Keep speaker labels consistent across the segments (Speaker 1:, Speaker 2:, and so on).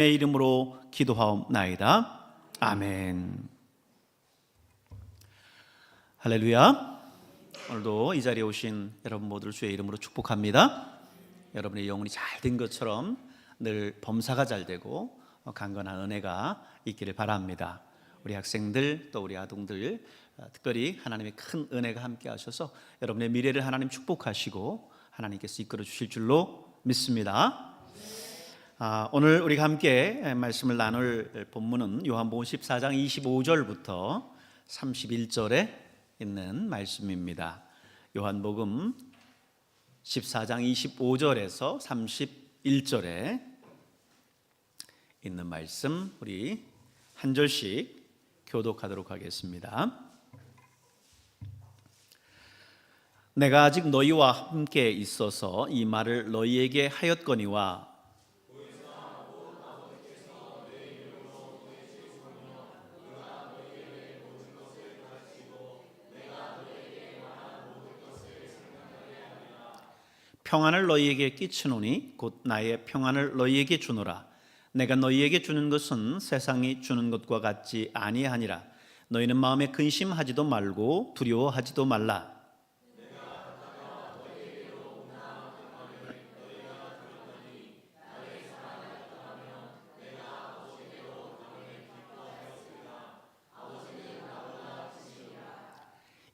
Speaker 1: 내 이름으로 기도하옵나이다. 아멘. 할렐루야. 오늘도 이 자리에 오신 여러분 모두를 주의 이름으로 축복합니다. 여러분의 영혼이 잘 된 것처럼 늘 범사가 잘 되고 강건한 은혜가 있기를 바랍니다. 우리 학생들 또 우리 아동들 특별히 하나님의 큰 은혜가 함께 하셔서 여러분의 미래를 하나님 축복하시고 하나님께서 이끌어 주실 줄로 믿습니다. 오늘 우리가 함께 말씀을 나눌 본문은 요한복음 14장 25절부터 31절에 있는 말씀입니다. 요한복음 14장 25절에서 31절에 있는 말씀 우리 한 절씩 교독하도록 하겠습니다. 내가 아직 너희와 함께 있어서 이 말을 너희에게 하였거니와 평안을 너희에게 끼치노니 곧 나의 평안을 너희에게 주노라. 내가 너희에게 주는 것은 세상이 주는 것과 같지 아니하니라. 너희는 마음에 근심하지도 말고 두려워하지도 말라.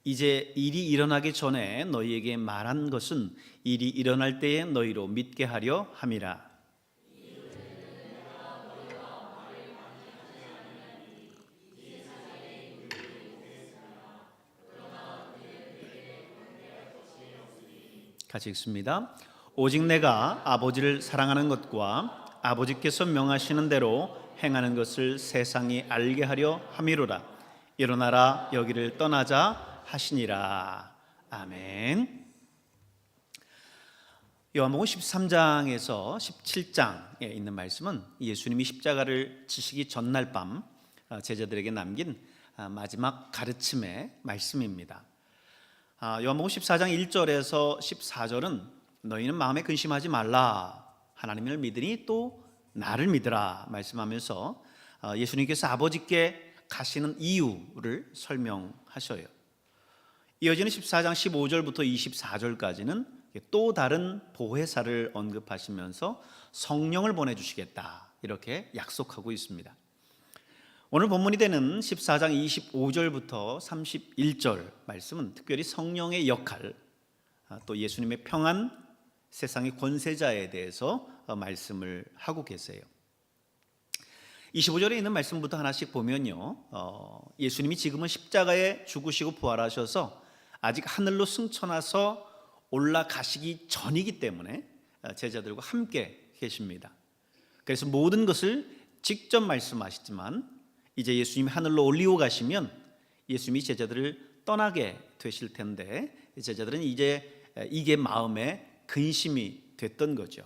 Speaker 1: 이제 일이 일어나기 전에 너희에게 말한 것은 일이 일어날 때에 너희로 믿게 하려 함이라. 같이 읽습니다. 오직 내가 아버지를 사랑하는 것과 아버지께서 명하시는 대로 행하는 것을 세상이 알게 하려 함이로라. 일어나라, 여기를 떠나자 하시니라. 아멘. 요한복음 13장에서 17장에 있는 말씀은 예수님이 십자가를 지시기 전날 밤 제자들에게 남긴 마지막 가르침의 말씀입니다. 요한복음 14장 1절에서 14절은 너희는 마음에 근심하지 말라, 하나님을 믿으니 또 나를 믿으라 말씀하면서 예수님께서 아버지께 가시는 이유를 설명하셔요. 이어지는 14장 15절부터 24절까지는 또 다른 보혜사를 언급하시면서 성령을 보내주시겠다 이렇게 약속하고 있습니다. 오늘 본문이 되는 14장 25절부터 31절 말씀은 특별히 성령의 역할, 또 예수님의 평안, 세상의 권세자에 대해서 말씀을 하고 계세요. 25절에 있는 말씀부터 하나씩 보면요, 예수님이 지금은 십자가에 죽으시고 부활하셔서 아직 하늘로 승천하서 올라가시기 전이기 때문에 제자들과 함께 계십니다. 그래서 모든 것을 직접 말씀하시지만 이제 예수님이 하늘로 올리고 가시면 예수님이 제자들을 떠나게 되실 텐데 제자들은 이제 이게 마음에 근심이 됐던 거죠.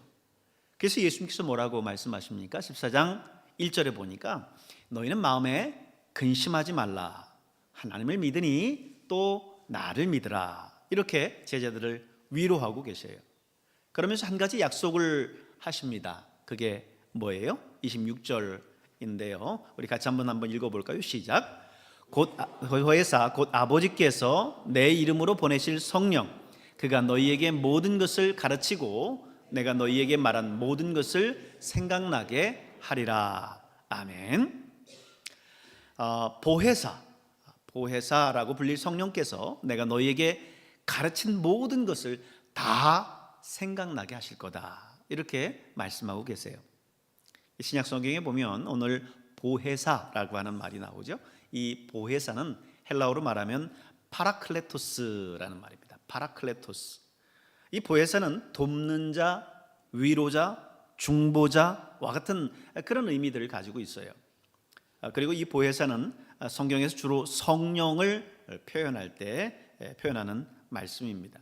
Speaker 1: 그래서 예수님께서 뭐라고 말씀하십니까? 14장 1절에 보니까 너희는 마음에 근심하지 말라, 하나님을 믿으니 또 나를 믿으라, 이렇게 제자들을 위로하고 계세요. 그러면서 한 가지 약속을 하십니다. 그게 뭐예요? 26절인데요 우리 같이 한번 읽어볼까요? 시작. 곧 보혜사 곧 아버지께서 내 이름으로 보내실 성령, 그가 너희에게 모든 것을 가르치고 내가 너희에게 말한 모든 것을 생각나게 하리라. 아멘. 보혜사라고 불릴 성령께서 내가 너희에게 가르친 모든 것을 다 생각나게 하실 거다, 이렇게 말씀하고 계세요. 신약 성경에 보면 오늘 보혜사라고 하는 말이 나오죠. 이 보혜사는 헬라어로 말하면 파라클레토스라는 말입니다. 파라클레토스. 이 보혜사는 돕는 자, 위로자, 중보자와 같은 그런 의미들을 가지고 있어요. 그리고 이 보혜사는 성경에서 주로 성령을 표현할 때 표현하는 말씀입니다.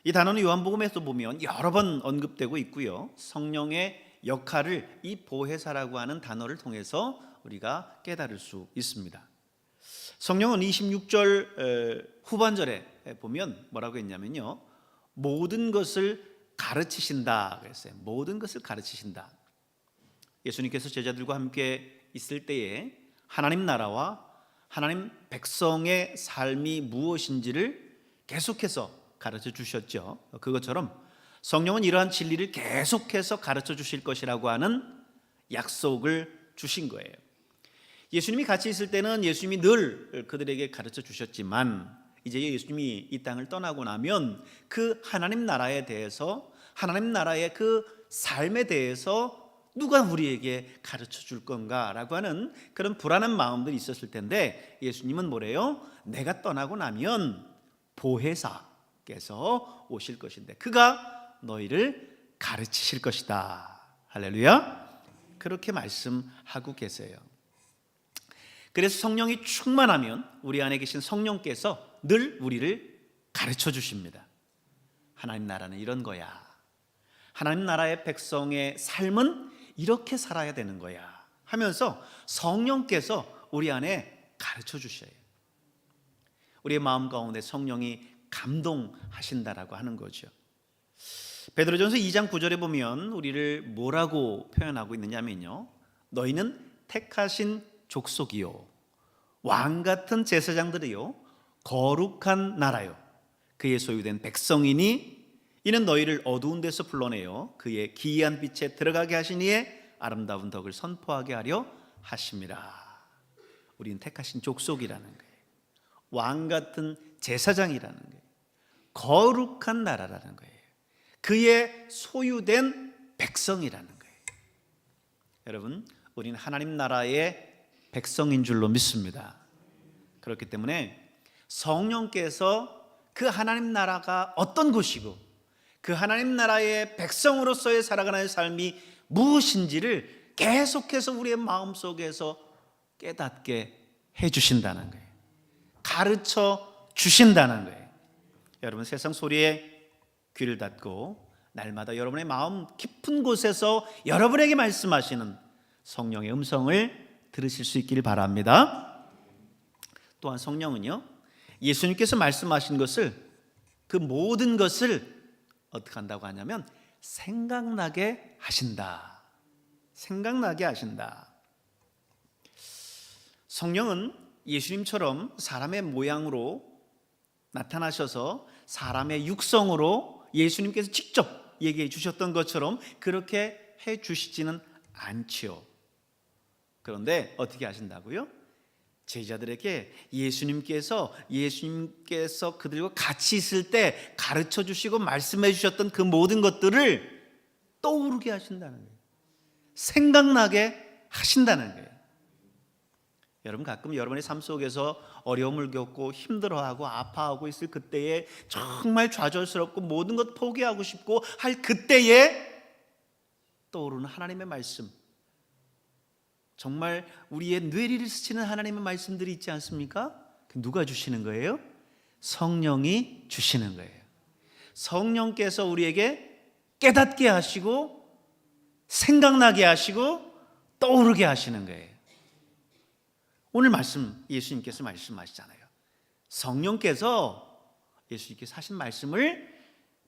Speaker 1: 이 단어는 요한복음에서 보면 여러 번 언급되고 있고요, 성령의 역할을 이 보혜사라고 하는 단어를 통해서 우리가 깨달을 수 있습니다. 성령은 26절 후반절에 보면 뭐라고 했냐면요, 모든 것을 가르치신다 그랬어요. 모든 것을 가르치신다. 예수님께서 제자들과 함께 있을 때에 하나님 나라와 하나님 백성의 삶이 무엇인지를 계속해서 가르쳐 주셨죠. 그것처럼 성령은 이러한 진리를 계속해서 가르쳐 주실 것이라고 하는 약속을 주신 거예요. 예수님이 같이 있을 때는 예수님이 늘 그들에게 가르쳐 주셨지만 이제 예수님이 이 땅을 떠나고 나면 그 하나님 나라에 대해서, 하나님 나라의 그 삶에 대해서 누가 우리에게 가르쳐 줄 건가라고 하는 그런 불안한 마음들이 있었을 텐데, 예수님은 뭐래요? 내가 떠나고 나면 보혜사께서 오실 것인데 그가 너희를 가르치실 것이다. 할렐루야. 그렇게 말씀하고 계세요. 그래서 성령이 충만하면 우리 안에 계신 성령께서 늘 우리를 가르쳐 주십니다. 하나님 나라는 이런 거야. 하나님 나라의 백성의 삶은 이렇게 살아야 되는 거야 하면서 성령께서 우리 안에 가르쳐 주셔요. 우리의 마음 가운데 성령이 감동하신다라고 하는 거죠. 베드로전서 2장 9절에 보면 우리를 뭐라고 표현하고 있느냐면요, 너희는 택하신 족속이요, 왕 같은 제사장들이요, 거룩한 나라요, 그의 소유된 백성이니 이는 너희를 어두운 데서 불러내어 그의 기이한 빛에 들어가게 하시니에 아름다운 덕을 선포하게 하려 하심이라. 우리는 택하신 족속이라는 거예요. 왕 같은 제사장이라는 거예요. 거룩한 나라라는 거예요. 그의 소유된 백성이라는 거예요. 여러분, 우리는 하나님 나라의 백성인 줄로 믿습니다. 그렇기 때문에 성령께서 그 하나님 나라가 어떤 곳이고 그 하나님 나라의 백성으로서의 살아가는 삶이 무엇인지를 계속해서 우리의 마음속에서 깨닫게 해주신다는 거예요. 가르쳐 주신다는 거예요. 여러분, 세상 소리에 귀를 닫고 날마다 여러분의 마음 깊은 곳에서 여러분에게 말씀하시는 성령의 음성을 들으실 수 있기를 바랍니다. 또한 성령은요, 예수님께서 말씀하신 것을, 그 모든 것을 어떻게 한다고 하냐면 생각나게 하신다. 생각나게 하신다. 성령은 예수님처럼 사람의 모양으로 나타나셔서 사람의 육성으로 예수님께서 직접 얘기해 주셨던 것처럼 그렇게 해 주시지는 않지요. 그런데 어떻게 하신다고요? 제자들에게 예수님께서 그들과 같이 있을 때 가르쳐 주시고 말씀해 주셨던 그 모든 것들을 떠오르게 하신다는 거예요. 생각나게 하신다는 거예요. 여러분, 가끔 여러분의 삶 속에서 어려움을 겪고 힘들어하고 아파하고 있을 그때에 정말 좌절스럽고 모든 것 포기하고 싶고 할 그때에 떠오르는 하나님의 말씀, 정말 우리의 뇌리를 스치는 하나님의 말씀들이 있지 않습니까? 누가 주시는 거예요? 성령이 주시는 거예요. 성령께서 우리에게 깨닫게 하시고 생각나게 하시고 떠오르게 하시는 거예요. 오늘 말씀, 예수님께서 말씀하시잖아요. 성령께서 예수님께서 하신 말씀을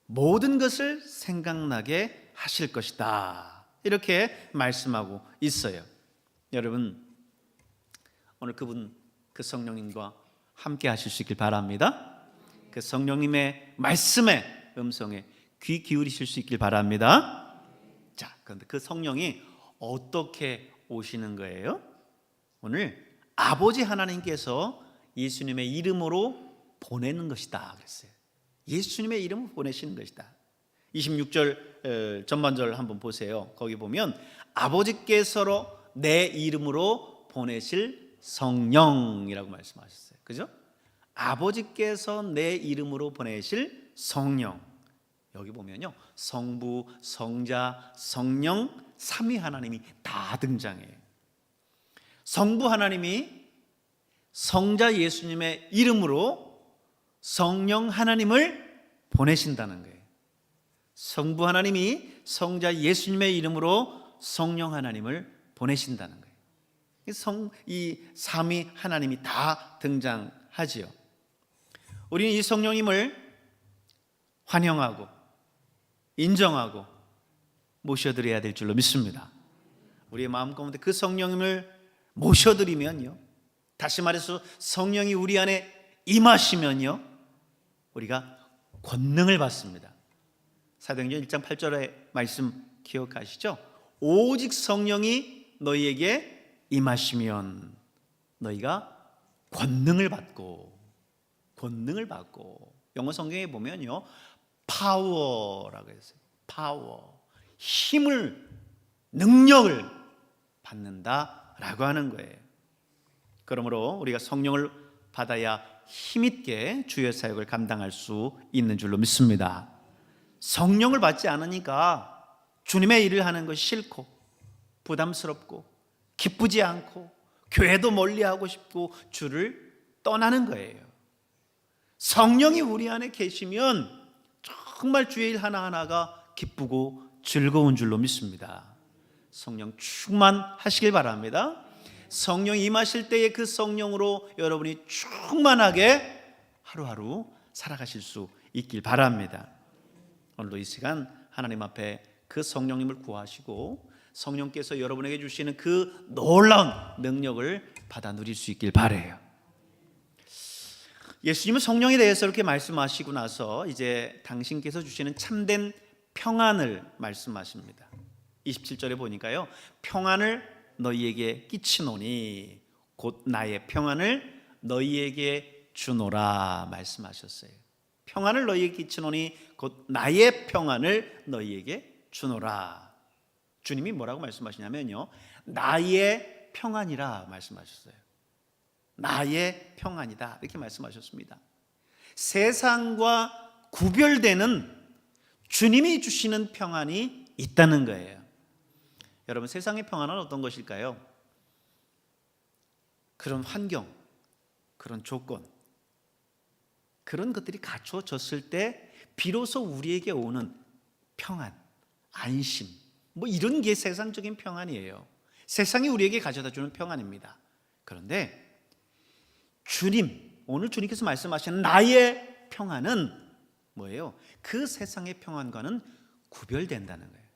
Speaker 1: 모든 것을 생각나게 하실 것이다. 이렇게 말씀하고 있어요. 여러분, 오늘 그 성령님과 함께 하실 수 있길 바랍니다. 그 성령님의 말씀의 음성에 귀 기울이실 수 있길 바랍니다. 자, 그런데 그 성령이 어떻게 오시는 거예요? 오늘 아버지 하나님께서 예수님의 이름으로 보내는 것이다 그랬어요. 예수님의 이름으로 보내시는 것이다. 26절 전반절 한번 보세요. 거기 보면 아버지께서 내 이름으로 보내실 성령이라고 말씀하셨어요. 그죠? 아버지께서 내 이름으로 보내실 성령. 여기 보면요, 성부, 성자, 성령, 삼위 하나님이 다 등장해요. 성부 하나님이 성자 예수님의 이름으로 성령 하나님을 보내신다는 거예요. 성부 하나님이 성자 예수님의 이름으로 성령 하나님을 보내신다는 거예요. 이 삼위 하나님이 다 등장하지요. 우리는 이 성령님을 환영하고 인정하고 모셔드려야 될 줄로 믿습니다. 우리의 마음 가운데 그 성령님을 모셔드리면요, 다시 말해서 성령이 우리 안에 임하시면요, 우리가 권능을 받습니다. 사도행전 1장 8절의 말씀 기억하시죠? 오직 성령이 너희에게 임하시면 너희가 권능을 받고 영어 성경에 보면요, 파워라고 했어요. 파워, 힘을, 능력을 받는다라고 하는 거예요. 그러므로 우리가 성령을 받아야 힘있게 주의 사역을 감당할 수 있는 줄로 믿습니다. 성령을 받지 않으니까 주님의 일을 하는 것이 싫고 부담스럽고 기쁘지 않고 교회도 멀리하고 싶고 주를 떠나는 거예요. 성령이 우리 안에 계시면 정말 주의 일 하나하나가 기쁘고 즐거운 줄로 믿습니다. 성령 충만하시길 바랍니다. 성령이 임하실 때에 그 성령으로 여러분이 충만하게 하루하루 살아가실 수 있길 바랍니다. 오늘도 이 시간 하나님 앞에 그 성령님을 구하시고 성령께서 여러분에게 주시는 그 놀라운 능력을 받아 누릴 수 있길 바라요. 예수님은 성령에 대해서 이렇게 말씀하시고 나서 이제 당신께서 주시는 참된 평안을 말씀하십니다. 27절에 보니까요, 평안을 너희에게 끼치노니 곧 나의 평안을 너희에게 주노라 말씀하셨어요. 평안을 너희에게 끼치노니 곧 나의 평안을 너희에게 주노라. 주님이 뭐라고 말씀하시냐면요, 나의 평안이라 말씀하셨어요. 나의 평안이다 이렇게 말씀하셨습니다. 세상과 구별되는 주님이 주시는 평안이 있다는 거예요. 여러분, 세상의 평안은 어떤 것일까요? 그런 환경, 그런 조건, 그런 것들이 갖춰졌을 때 비로소 우리에게 오는 평안, 안심, 뭐 이런 게 세상적인 평안이에요. 세상이 우리에게 가져다 주는 평안입니다. 그런데 주님, 오늘 주님께서 말씀하시는 나의 평안은 뭐예요? 그 세상의 평안과는 구별된다는 거예요.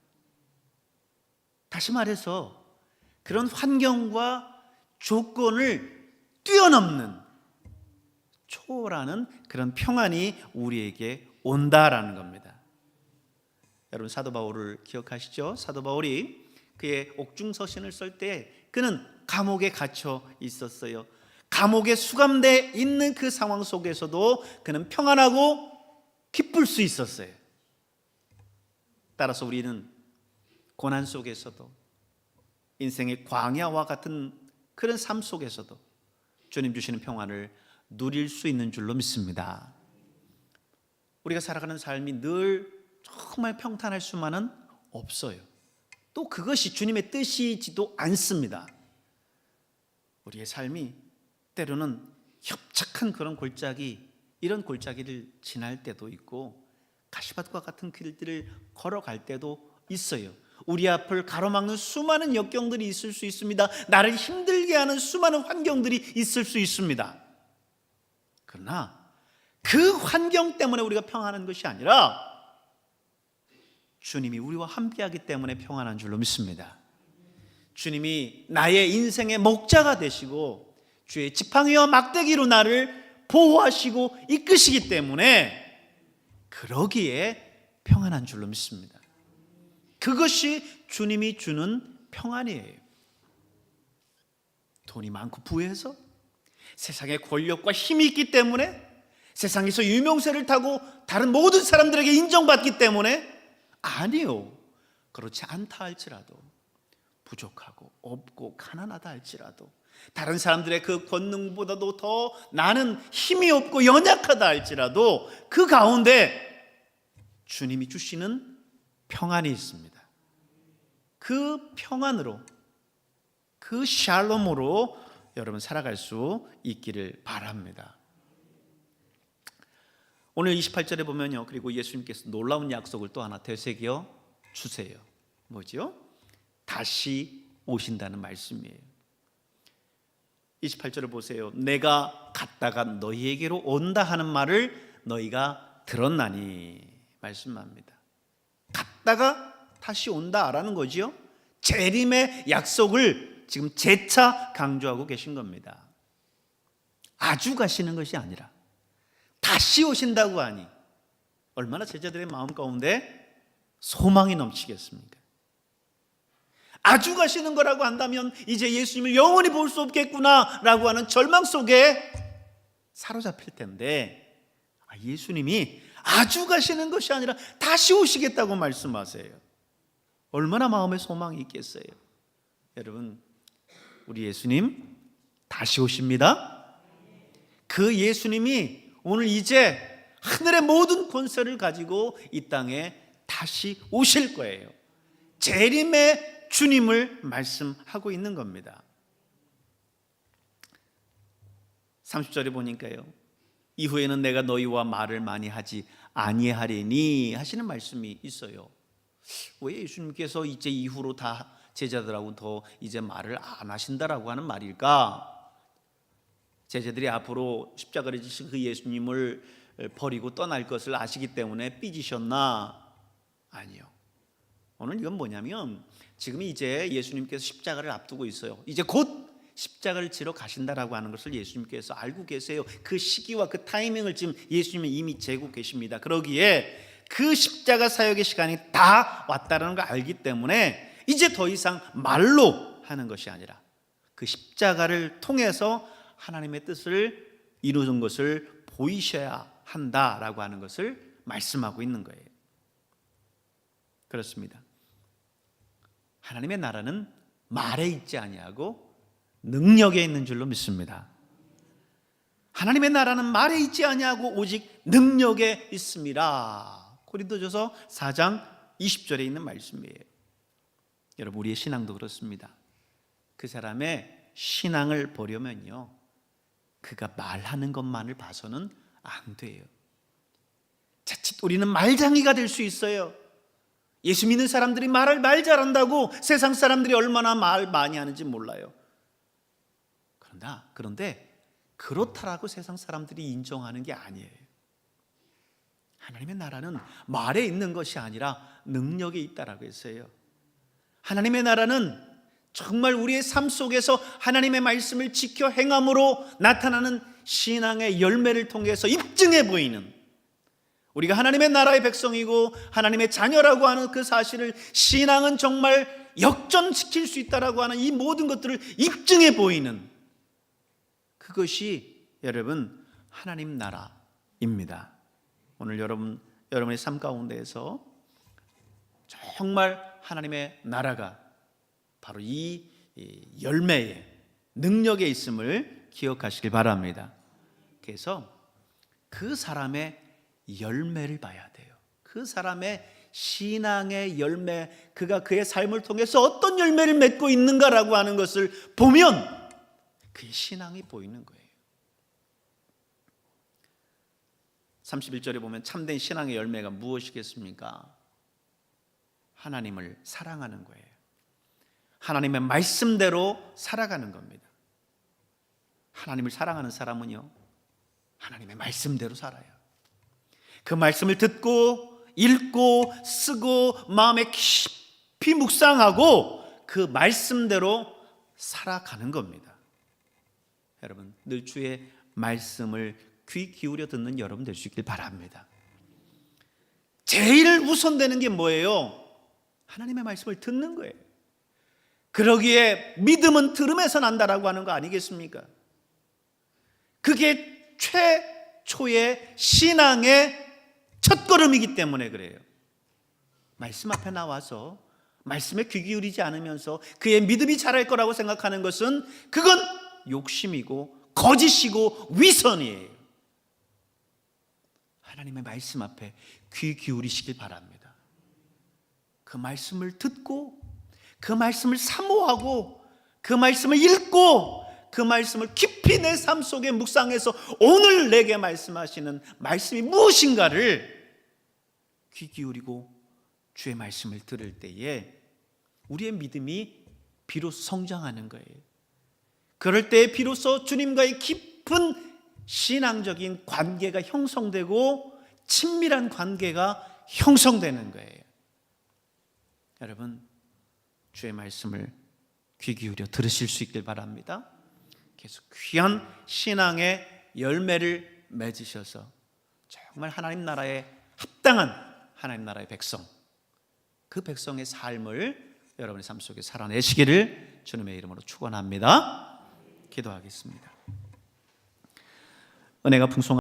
Speaker 1: 다시 말해서 그런 환경과 조건을 뛰어넘는 초월하는 그런 평안이 우리에게 온다라는 겁니다. 여러분, 사도 바울을 기억하시죠? 사도 바울이 그의 옥중서신을 쓸 때 그는 감옥에 갇혀 있었어요. 감옥에 수감되어 있는 그 상황 속에서도 그는 평안하고 기쁠 수 있었어요. 따라서 우리는 고난 속에서도 인생의 광야와 같은 그런 삶 속에서도 주님 주시는 평안을 누릴 수 있는 줄로 믿습니다. 우리가 살아가는 삶이 늘 정말 평탄할 수만은 없어요. 또 그것이 주님의 뜻이지도 않습니다. 우리의 삶이 때로는 협착한 그런 골짜기, 이런 골짜기를 지날 때도 있고 가시밭과 같은 길들을 걸어갈 때도 있어요. 우리 앞을 가로막는 수많은 역경들이 있을 수 있습니다. 나를 힘들게 하는 수많은 환경들이 있을 수 있습니다. 그러나 그 환경 때문에 우리가 평안한 것이 아니라 주님이 우리와 함께하기 때문에 평안한 줄로 믿습니다. 주님이 나의 인생의 목자가 되시고 주의 지팡이와 막대기로 나를 보호하시고 이끄시기 때문에 그러기에 평안한 줄로 믿습니다. 그것이 주님이 주는 평안이에요. 돈이 많고 부해서 세상에 권력과 힘이 있기 때문에 세상에서 유명세를 타고 다른 모든 사람들에게 인정받기 때문에 아니요. 그렇지 않다 할지라도 부족하고 없고 가난하다 할지라도 다른 사람들의 그 권능보다도 더 나는 힘이 없고 연약하다 할지라도 그 가운데 주님이 주시는 평안이 있습니다. 그 평안으로, 그 샬롬으로 여러분 살아갈 수 있기를 바랍니다. 오늘 28절에 보면요, 그리고 예수님께서 놀라운 약속을 또 하나 되새겨 주세요. 뭐죠? 다시 오신다는 말씀이에요. 28절을 보세요. 내가 갔다가 너희에게로 온다 하는 말을 너희가 들었나니 말씀합니다. 갔다가 다시 온다라는 거죠. 재림의 약속을 지금 재차 강조하고 계신 겁니다. 아주 가시는 것이 아니라 다시 오신다고 하니 얼마나 제자들의 마음 가운데 소망이 넘치겠습니까? 아주 가시는 거라고 한다면 이제 예수님을 영원히 볼 수 없겠구나 라고 하는 절망 속에 사로잡힐 텐데, 예수님이 아주 가시는 것이 아니라 다시 오시겠다고 말씀하세요. 얼마나 마음에 소망이 있겠어요. 여러분, 우리 예수님 다시 오십니다. 그 예수님이 오늘 이제 하늘의 모든 권세를 가지고 이 땅에 다시 오실 거예요. 재림의 주님을 말씀하고 있는 겁니다. 30절에 보니까요, 이후에는 내가 너희와 말을 많이 하지 아니하리니 하시는 말씀이 있어요. 왜 예수님께서 이제 이후로 다 제자들하고 더 이제 말을 안 하신다라고 하는 말일까? 제자들이 앞으로 십자가를 지신 그 예수님을 버리고 떠날 것을 아시기 때문에 삐지셨나? 아니요. 오늘 이건 뭐냐면 지금 이제 예수님께서 십자가를 앞두고 있어요. 이제 곧 십자가를 지러 가신다라고 하는 것을 예수님께서 알고 계세요. 그 시기와 그 타이밍을 지금 예수님은 이미 재고 계십니다. 그러기에 그 십자가 사역의 시간이 다 왔다는 걸 알기 때문에 이제 더 이상 말로 하는 것이 아니라 그 십자가를 통해서 하나님의 뜻을 이루는 것을 보이셔야 한다라고 하는 것을 말씀하고 있는 거예요. 그렇습니다. 하나님의 나라는 말에 있지 아니하고 능력에 있는 줄로 믿습니다. 하나님의 나라는 말에 있지 아니하고 오직 능력에 있습니다. 고린도전서 4장 20절에 있는 말씀이에요. 여러분, 우리의 신앙도 그렇습니다. 그 사람의 신앙을 보려면요, 그가 말하는 것만을 봐서는 안 돼요. 자칫 우리는 말장이가 될 수 있어요. 예수 믿는 사람들이 말을 말 잘한다고 세상 사람들이 얼마나 말 많이 하는지 몰라요. 그런데 그렇다라고 세상 사람들이 인정하는 게 아니에요. 하나님의 나라는 말에 있는 것이 아니라 능력에 있다라고 했어요. 하나님의 나라는 정말 우리의 삶 속에서 하나님의 말씀을 지켜 행함으로 나타나는 신앙의 열매를 통해서 입증해 보이는, 우리가 하나님의 나라의 백성이고 하나님의 자녀라고 하는 그 사실을 신앙은 정말 역전시킬 수 있다라고 하는 이 모든 것들을 입증해 보이는, 그것이 여러분 하나님 나라입니다. 오늘 여러분의 삶 가운데에서 정말 하나님의 나라가 바로 이 열매의 능력에 있음을 기억하시길 바랍니다. 그래서 그 사람의 열매를 봐야 돼요. 그 사람의 신앙의 열매, 그가 그의 삶을 통해서 어떤 열매를 맺고 있는가라고 하는 것을 보면 그의 신앙이 보이는 거예요. 31절에 보면 참된 신앙의 열매가 무엇이겠습니까? 하나님을 사랑하는 거예요. 하나님의 말씀대로 살아가는 겁니다. 하나님을 사랑하는 사람은요, 하나님의 말씀대로 살아요. 그 말씀을 듣고 읽고 쓰고 마음에 깊이 묵상하고 그 말씀대로 살아가는 겁니다. 여러분, 늘 주의 말씀을 귀 기울여 듣는 여러분 될 수 있길 바랍니다. 제일 우선되는 게 뭐예요? 하나님의 말씀을 듣는 거예요. 그러기에 믿음은 들음에서 난다라고 하는 거 아니겠습니까? 그게 최초의 신앙의 첫걸음이기 때문에 그래요. 말씀 앞에 나와서 말씀에 귀 기울이지 않으면서 그의 믿음이 자랄 거라고 생각하는 것은 그건 욕심이고 거짓이고 위선이에요. 하나님의 말씀 앞에 귀 기울이시길 바랍니다. 그 말씀을 듣고 그 말씀을 사모하고 그 말씀을 읽고 그 말씀을 깊이 내 삶 속에 묵상해서 오늘 내게 말씀하시는 말씀이 무엇인가를 귀 기울이고 주의 말씀을 들을 때에 우리의 믿음이 비로소 성장하는 거예요. 그럴 때 비로소 주님과의 깊은 신앙적인 관계가 형성되고 친밀한 관계가 형성되는 거예요. 여러분, 주의 말씀을 귀 기울여 들으실 수 있길 바랍니다. 계속 귀한 신앙의 열매를 맺으셔서 정말 하나님 나라에 합당한 하나님 나라의 백성, 그 백성의 삶을 여러분의 삶 속에 살아내시기를 주님의 이름으로 축원합니다. 기도하겠습니다. 은혜가 풍성한